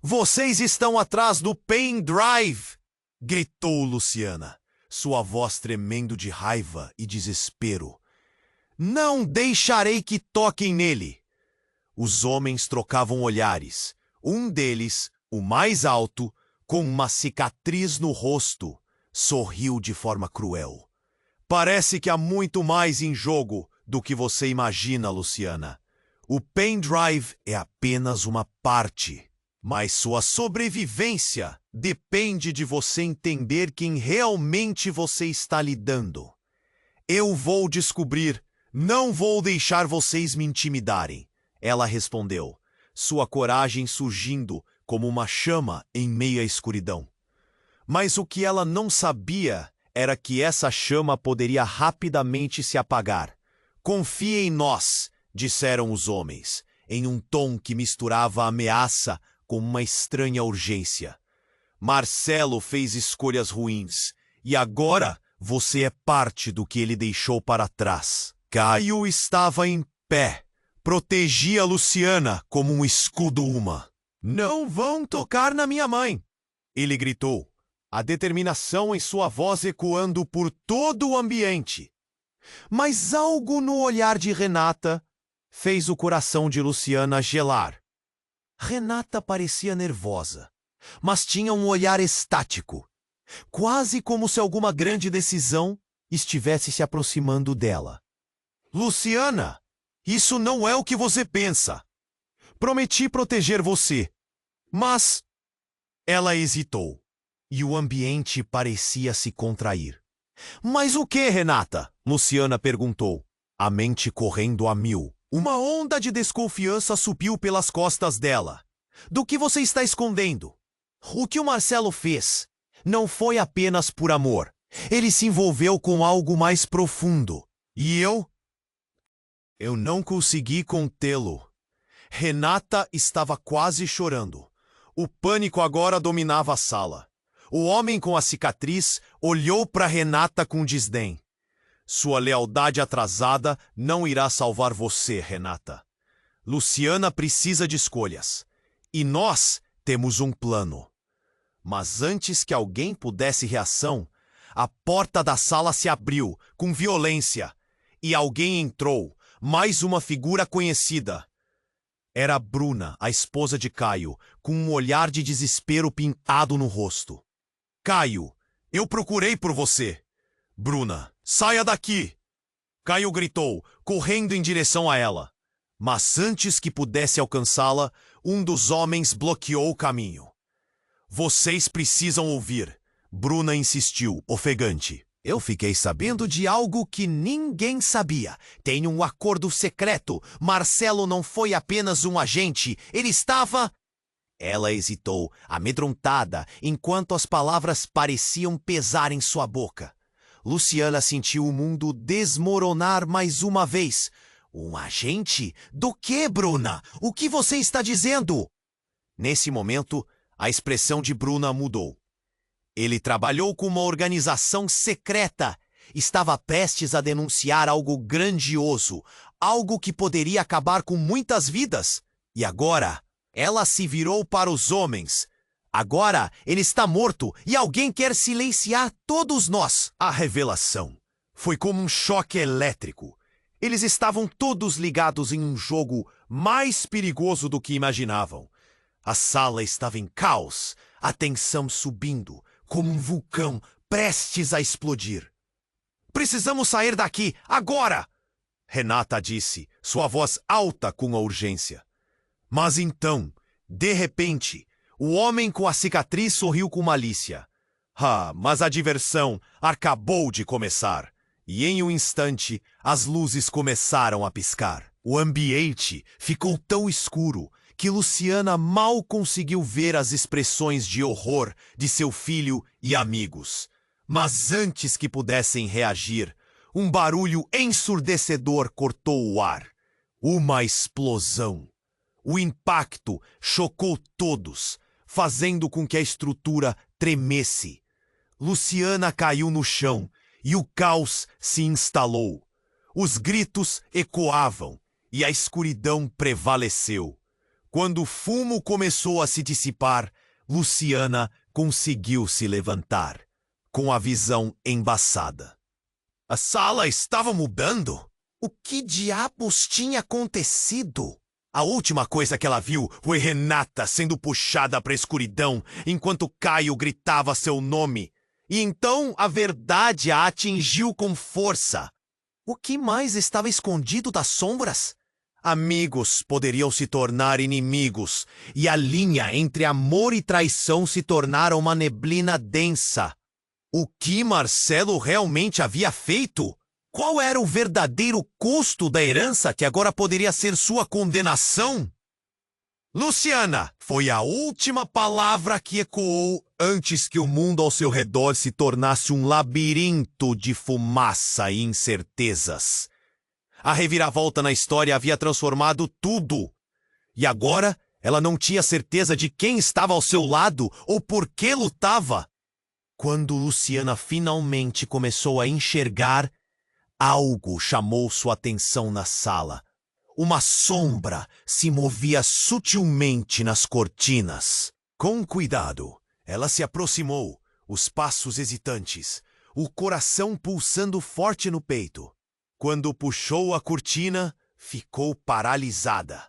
"Vocês estão atrás do pendrive!" gritou Luciana, sua voz tremendo de raiva e desespero. "Não deixarei que toquem nele!" Os homens trocavam olhares. Um deles, o mais alto, com uma cicatriz no rosto, sorriu de forma cruel. "Parece que há muito mais em jogo do que você imagina, Luciana. O pendrive é apenas uma parte, mas sua sobrevivência depende de você entender quem realmente você está lidando. Eu vou descobrir, não vou deixar vocês me intimidarem," ela respondeu, sua coragem surgindo como uma chama em meio à escuridão. Mas o que ela não sabia era que essa chama poderia rapidamente se apagar. "Confie em nós", disseram os homens, em um tom que misturava ameaça com uma estranha urgência. "Marcelo fez escolhas ruins, e agora você é parte do que ele deixou para trás." Caio estava em pé, protegia Luciana como um escudo humano. "Não vão tocar na minha mãe!" ele gritou, a determinação em sua voz ecoando por todo o ambiente. Mas algo no olhar de Renata fez o coração de Luciana gelar. Renata parecia nervosa, mas tinha um olhar estático, quase como se alguma grande decisão estivesse se aproximando dela. "Luciana, isso não é o que você pensa. Prometi proteger você, mas..." Ela hesitou, e o ambiente parecia se contrair. "Mas o que, Renata?" Luciana perguntou, a mente correndo a mil. Uma onda de desconfiança subiu pelas costas dela. "Do que você está escondendo? O que o Marcelo fez não foi apenas por amor. Ele se envolveu com algo mais profundo. E eu não consegui contê-lo." Renata estava quase chorando. O pânico agora dominava a sala. O homem com a cicatriz olhou para Renata com desdém. "Sua lealdade atrasada não irá salvar você, Renata. Luciana precisa de escolhas. E nós temos um plano." Mas antes que alguém pudesse reação, a porta da sala se abriu com violência e alguém entrou, mais uma figura conhecida. Era Bruna, a esposa de Caio, com um olhar de desespero pintado no rosto. "Caio, eu procurei por você." "Bruna, saia daqui!" Caio gritou, correndo em direção a ela. Mas antes que pudesse alcançá-la, um dos homens bloqueou o caminho. "Vocês precisam ouvir," Bruna insistiu, ofegante. "Eu fiquei sabendo de algo que ninguém sabia. Tem um acordo secreto. Marcelo não foi apenas um agente, ele estava..." Ela hesitou, amedrontada, enquanto as palavras pareciam pesar em sua boca. Luciana sentiu o mundo desmoronar mais uma vez. "Um agente? Do que, Bruna? O que você está dizendo?" Nesse momento, a expressão de Bruna mudou. Ele trabalhou com uma organização secreta. Estava prestes a denunciar algo grandioso, algo que poderia acabar com muitas vidas. E agora, ela se virou para os homens. "Agora ele está morto e alguém quer silenciar todos nós." A revelação foi como um choque elétrico. Eles estavam todos ligados em um jogo mais perigoso do que imaginavam. A sala estava em caos, a tensão subindo, como um vulcão prestes a explodir. "Precisamos sair daqui, agora!" Renata disse, sua voz alta com a urgência. Mas então, de repente, o homem com a cicatriz sorriu com malícia. Mas a diversão acabou de começar. E em um instante, as luzes começaram a piscar. O ambiente ficou tão escuro que Luciana mal conseguiu ver as expressões de horror de seu filho e amigos. Mas antes que pudessem reagir, um barulho ensurdecedor cortou o ar. Uma explosão. O impacto chocou todos, fazendo com que a estrutura tremesse. Luciana caiu no chão e o caos se instalou. Os gritos ecoavam e a escuridão prevaleceu. Quando o fumo começou a se dissipar, Luciana conseguiu se levantar, com a visão embaçada. A sala estava mudando. O que diabos tinha acontecido? A última coisa que ela viu foi Renata sendo puxada para a escuridão enquanto Caio gritava seu nome. E então a verdade a atingiu com força. O que mais estava escondido das sombras? Amigos poderiam se tornar inimigos, e a linha entre amor e traição se tornara uma neblina densa. O que Marcelo realmente havia feito? Qual era o verdadeiro custo da herança que agora poderia ser sua condenação? Luciana foi a última palavra que ecoou antes que o mundo ao seu redor se tornasse um labirinto de fumaça e incertezas. A reviravolta na história havia transformado tudo. E agora ela não tinha certeza de quem estava ao seu lado ou por que lutava. Quando Luciana finalmente começou a enxergar, algo chamou sua atenção na sala. Uma sombra se movia sutilmente nas cortinas. Com cuidado, ela se aproximou, os passos hesitantes, o coração pulsando forte no peito. Quando puxou a cortina, ficou paralisada.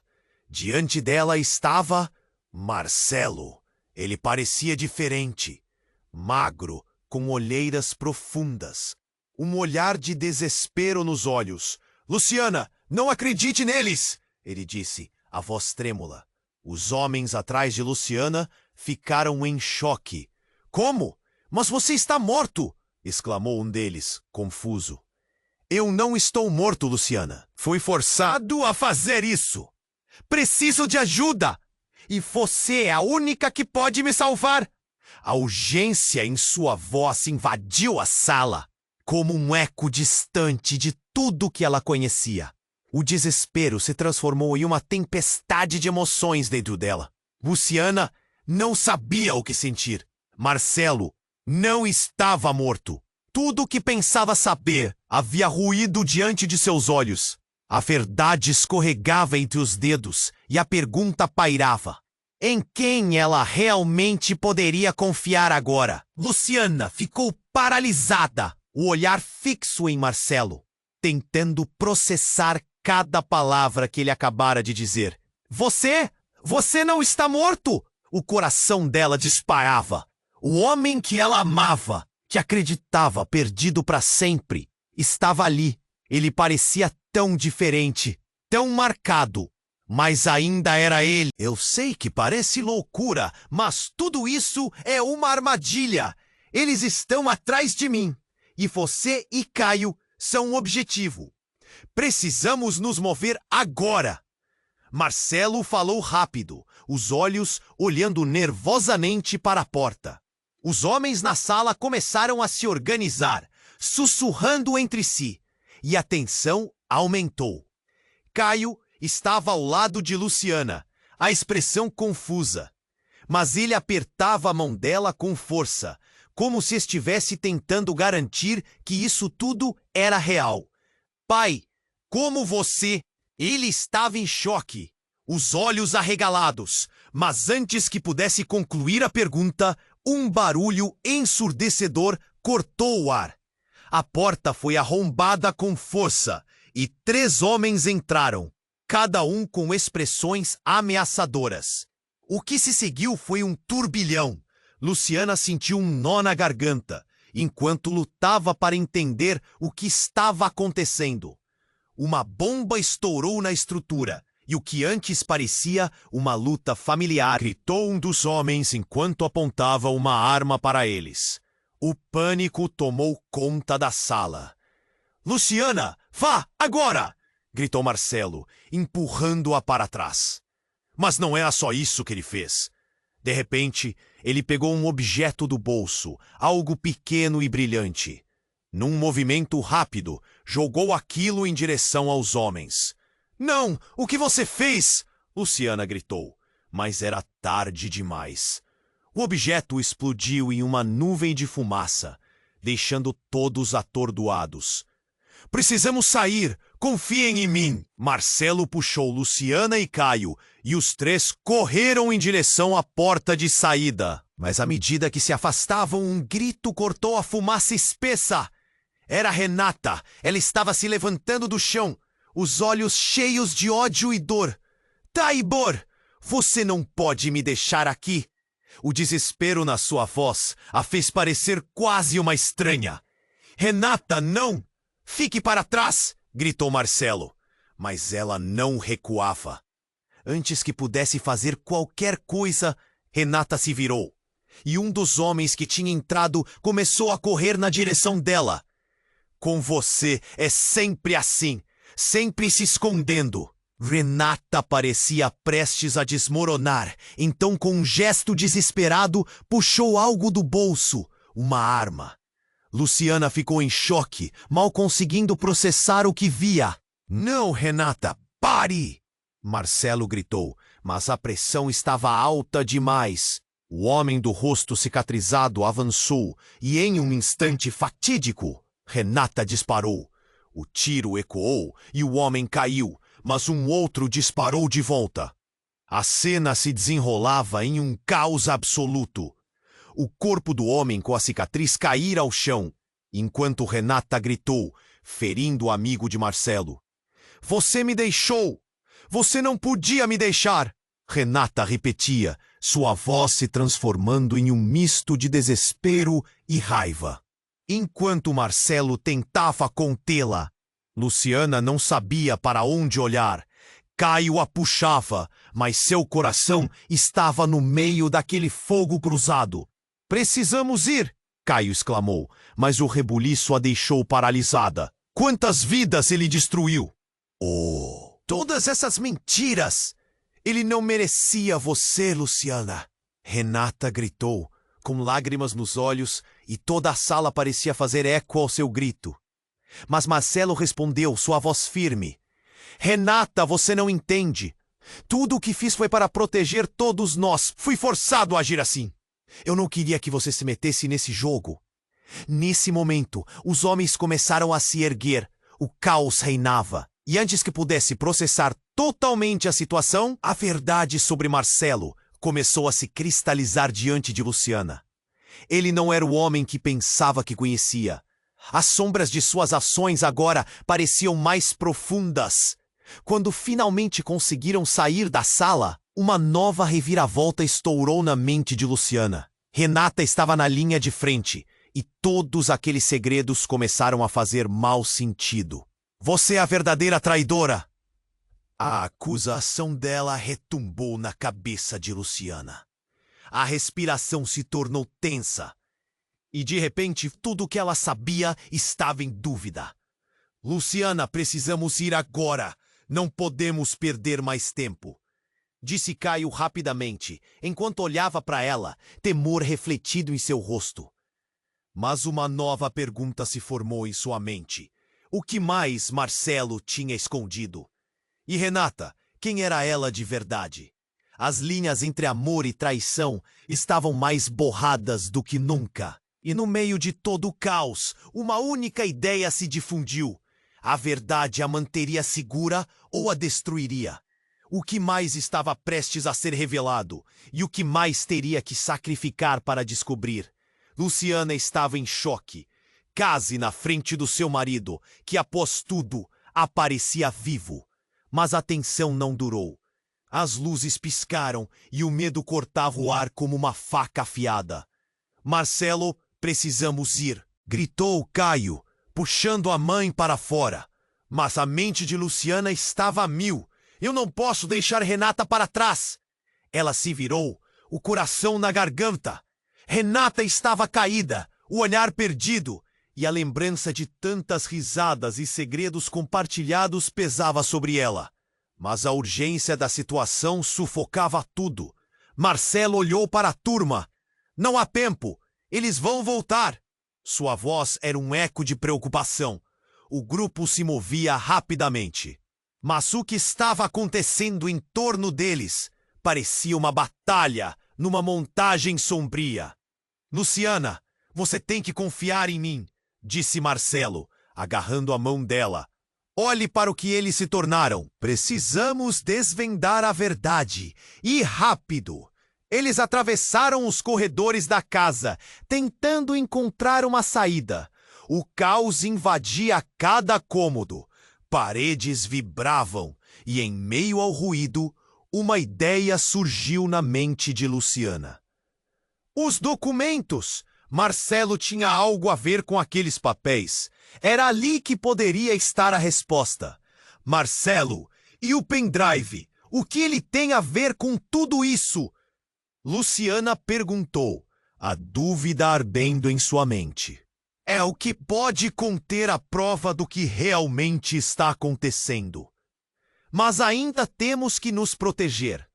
Diante dela estava Marcelo. Ele parecia diferente, magro, com olheiras profundas. Um olhar de desespero nos olhos. Luciana, não acredite neles! Ele disse, a voz trêmula. Os homens atrás de Luciana ficaram em choque. Como? Mas você está morto! Exclamou um deles, confuso. Eu não estou morto, Luciana. Fui forçado a fazer isso. Preciso de ajuda! E você é a única que pode me salvar! A urgência em sua voz invadiu a sala, como um eco distante de tudo que ela conhecia. O desespero se transformou em uma tempestade de emoções dentro dela. Luciana não sabia o que sentir. Marcelo não estava morto. Tudo o que pensava saber havia ruído diante de seus olhos. A verdade escorregava entre os dedos e a pergunta pairava. Em quem ela realmente poderia confiar agora? Luciana ficou paralisada, o olhar fixo em Marcelo, tentando processar cada palavra que ele acabara de dizer. Você não está morto! O coração dela disparava. O homem que ela amava, que acreditava perdido para sempre, estava ali. Ele parecia tão diferente, tão marcado, mas ainda era ele. Eu sei que parece loucura, mas tudo isso é uma armadilha. Eles estão atrás de mim, e você e Caio são o objetivo. Precisamos nos mover agora. Marcelo falou rápido, os olhos olhando nervosamente para a porta. Os homens na sala começaram a se organizar, sussurrando entre si, e a tensão aumentou. Caio estava ao lado de Luciana, a expressão confusa, mas ele apertava a mão dela com força, como se estivesse tentando garantir que isso tudo era real. Pai, como você? Ele estava em choque, os olhos arregalados, mas antes que pudesse concluir a pergunta, um barulho ensurdecedor cortou o ar. A porta foi arrombada com força e 3 homens entraram, cada um com expressões ameaçadoras. O que se seguiu foi um turbilhão. Luciana sentiu um nó na garganta, enquanto lutava para entender o que estava acontecendo. Uma bomba estourou na estrutura, e o que antes parecia uma luta familiar, gritou um dos homens enquanto apontava uma arma para eles. O pânico tomou conta da sala. Luciana, vá, agora! Gritou Marcelo, empurrando-a para trás. Mas não era só isso que ele fez. De repente, ele pegou um objeto do bolso, algo pequeno e brilhante. Num movimento rápido, jogou aquilo em direção aos homens. Não! O que você fez? Luciana gritou, mas era tarde demais. O objeto explodiu em uma nuvem de fumaça, deixando todos atordoados. Precisamos sair! Confiem em mim! Marcelo puxou Luciana e Caio, e os três correram em direção à porta de saída. Mas à medida que se afastavam, um grito cortou a fumaça espessa. Era Renata. Ela estava se levantando do chão, os olhos cheios de ódio e dor. Taibor, você não pode me deixar aqui. O desespero na sua voz a fez parecer quase uma estranha. Renata, não! Fique para trás! Gritou Marcelo. Mas ela não recuava. Antes que pudesse fazer qualquer coisa, Renata se virou. E um dos homens que tinha entrado começou a correr na direção dela. Com você é sempre assim, sempre se escondendo. Renata parecia prestes a desmoronar, então com um gesto desesperado puxou algo do bolso, uma arma. Luciana ficou em choque, mal conseguindo processar o que via. Não, Renata, pare! Marcelo gritou, mas a pressão estava alta demais. O homem do rosto cicatrizado avançou e em um instante fatídico, Renata disparou. O tiro ecoou e o homem caiu, mas um outro disparou de volta. A cena se desenrolava em um caos absoluto. O corpo do homem com a cicatriz caíra ao chão, enquanto Renata gritou, ferindo o amigo de Marcelo. Você me deixou! Você não podia me deixar! Renata repetia, sua voz se transformando em um misto de desespero e raiva. Enquanto Marcelo tentava contê-la, Luciana não sabia para onde olhar. Caio a puxava, mas seu coração estava no meio daquele fogo cruzado. Precisamos ir! Caio exclamou, mas o rebuliço a deixou paralisada. Quantas vidas ele destruiu! Oh, todas essas mentiras! Ele não merecia você, Luciana! Renata gritou, com lágrimas nos olhos, e toda a sala parecia fazer eco ao seu grito. Mas Marcelo respondeu, sua voz firme. Renata, você não entende. Tudo o que fiz foi para proteger todos nós. Fui forçado a agir assim. Eu não queria que você se metesse nesse jogo. Nesse momento, os homens começaram a se erguer. O caos reinava. E antes que pudesse processar totalmente a situação, a verdade sobre Marcelo começou a se cristalizar diante de Luciana. Ele não era o homem que pensava que conhecia. As sombras de suas ações agora pareciam mais profundas. Quando finalmente conseguiram sair da sala, uma nova reviravolta estourou na mente de Luciana. Renata estava na linha de frente, e todos aqueles segredos começaram a fazer mau sentido. Você é a verdadeira traidora! A acusação dela retumbou na cabeça de Luciana. A respiração se tornou tensa. E de repente, tudo o que ela sabia estava em dúvida. Luciana, precisamos ir agora. Não podemos perder mais tempo. Disse Caio rapidamente, enquanto olhava para ela, temor refletido em seu rosto. Mas uma nova pergunta se formou em sua mente. O que mais Marcelo tinha escondido? E Renata, quem era ela de verdade? As linhas entre amor e traição estavam mais borradas do que nunca. E no meio de todo o caos, uma única ideia se difundiu. A verdade a manteria segura ou a destruiria. O que mais estava prestes a ser revelado e o que mais teria que sacrificar para descobrir. Luciana estava em choque. Case na frente do seu marido, que após tudo aparecia vivo. Mas a tensão não durou. As luzes piscaram e o medo cortava o ar como uma faca afiada. Marcelo, precisamos ir, gritou Caio, puxando a mãe para fora. Mas a mente de Luciana estava a mil. Eu não posso deixar Renata para trás. Ela se virou, o coração na garganta. Renata estava caída, o olhar perdido, e a lembrança de tantas risadas e segredos compartilhados pesava sobre ela. Mas a urgência da situação sufocava tudo. Marcelo olhou para a turma. Não há tempo. Eles vão voltar. Sua voz era um eco de preocupação. O grupo se movia rapidamente. Mas o que estava acontecendo em torno deles parecia uma batalha numa montagem sombria. Luciana, você tem que confiar em mim, disse Marcelo, agarrando a mão dela. Olhe para o que eles se tornaram. Precisamos desvendar a verdade. E rápido. Eles atravessaram os corredores da casa, tentando encontrar uma saída. O caos invadia cada cômodo. Paredes vibravam e, em meio ao ruído, uma ideia surgiu na mente de Luciana. Os documentos! Marcelo tinha algo a ver com aqueles papéis. Era ali que poderia estar a resposta. Marcelo, e o pendrive? O que ele tem a ver com tudo isso? Luciana perguntou, a dúvida ardendo em sua mente. É o que pode conter a prova do que realmente está acontecendo. Mas ainda temos que nos proteger.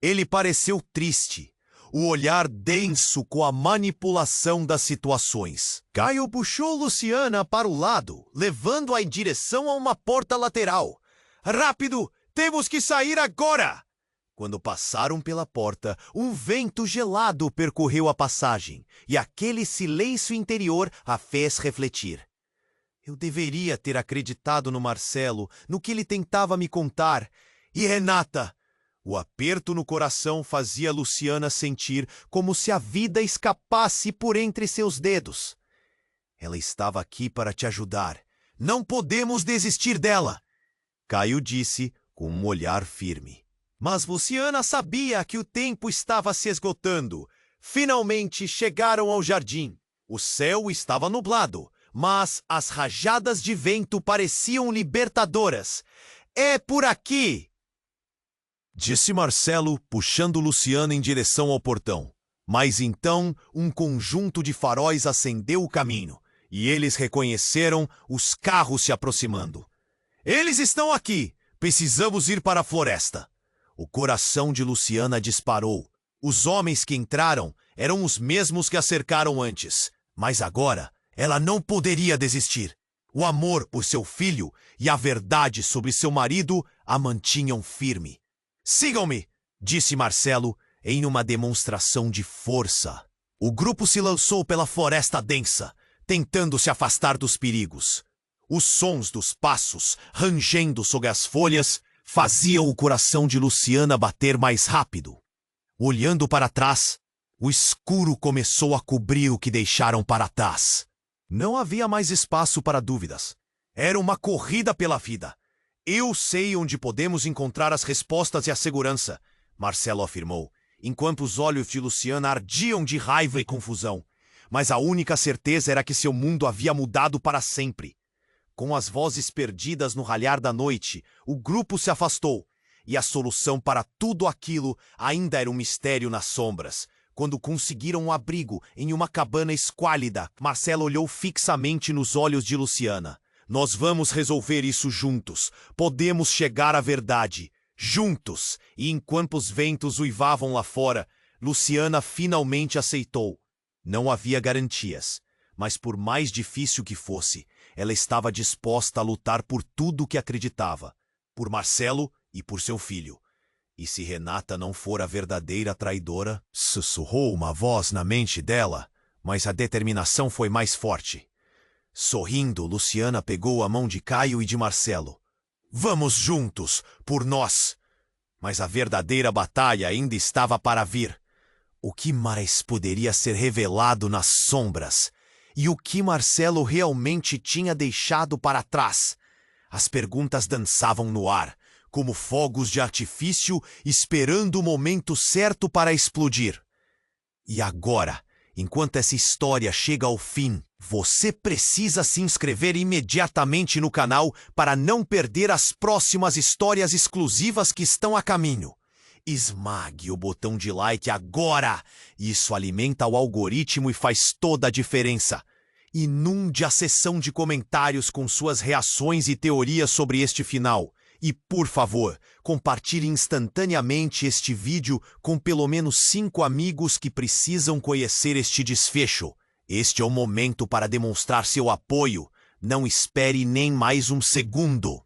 Ele pareceu triste, o olhar denso com a manipulação das situações. Caio puxou Luciana para o lado, levando-a em direção a uma porta lateral. Rápido! Temos que sair agora! Quando passaram pela porta, um vento gelado percorreu a passagem, e aquele silêncio interior a fez refletir. Eu deveria ter acreditado no Marcelo, no que ele tentava me contar. E Renata? O aperto no coração fazia Luciana sentir como se a vida escapasse por entre seus dedos. Ela estava aqui para te ajudar. Não podemos desistir dela, Caio disse com um olhar firme. Mas Luciana sabia que o tempo estava se esgotando. Finalmente chegaram ao jardim. O céu estava nublado, mas as rajadas de vento pareciam libertadoras. É por aqui! Disse Marcelo, puxando Luciana em direção ao portão. Mas então um conjunto de faróis acendeu o caminho, e eles reconheceram os carros se aproximando. Eles estão aqui! Precisamos ir para a floresta! O coração de Luciana disparou. Os homens que entraram eram os mesmos que a cercaram antes. Mas agora, ela não poderia desistir. O amor por seu filho e a verdade sobre seu marido a mantinham firme. Sigam-me, disse Marcelo em uma demonstração de força. O grupo se lançou pela floresta densa, tentando se afastar dos perigos. Os sons dos passos, rangendo sobre as folhas, faziam o coração de Luciana bater mais rápido. Olhando para trás, o escuro começou a cobrir o que deixaram para trás. Não havia mais espaço para dúvidas. Era uma corrida pela vida. Eu sei onde podemos encontrar as respostas e a segurança, Marcelo afirmou, enquanto os olhos de Luciana ardiam de raiva e confusão. Mas a única certeza era que seu mundo havia mudado para sempre. Com as vozes perdidas no ralhar da noite, o grupo se afastou, e a solução para tudo aquilo ainda era um mistério nas sombras. Quando conseguiram um abrigo em uma cabana esquálida, Marcelo olhou fixamente nos olhos de Luciana. Nós vamos resolver isso juntos. Podemos chegar à verdade. Juntos! E enquanto os ventos uivavam lá fora, Luciana finalmente aceitou. Não havia garantias, mas por mais difícil que fosse, ela estava disposta a lutar por tudo o que acreditava, por Marcelo e por seu filho. E se Renata não for a verdadeira traidora, sussurrou uma voz na mente dela, mas a determinação foi mais forte. Sorrindo, Luciana pegou a mão de Caio e de Marcelo. Vamos juntos, por nós! Mas a verdadeira batalha ainda estava para vir. O que mais poderia ser revelado nas sombras? E o que Marcelo realmente tinha deixado para trás? As perguntas dançavam no ar, como fogos de artifício esperando o momento certo para explodir. E agora, enquanto essa história chega ao fim, você precisa se inscrever imediatamente no canal para não perder as próximas histórias exclusivas que estão a caminho. Esmague o botão de like agora! Isso alimenta o algoritmo e faz toda a diferença. Inunde a seção de comentários com suas reações e teorias sobre este final. E, por favor, compartilhe instantaneamente este vídeo com pelo menos 5 amigos que precisam conhecer este desfecho. Este é o momento para demonstrar seu apoio. Não espere nem mais um segundo.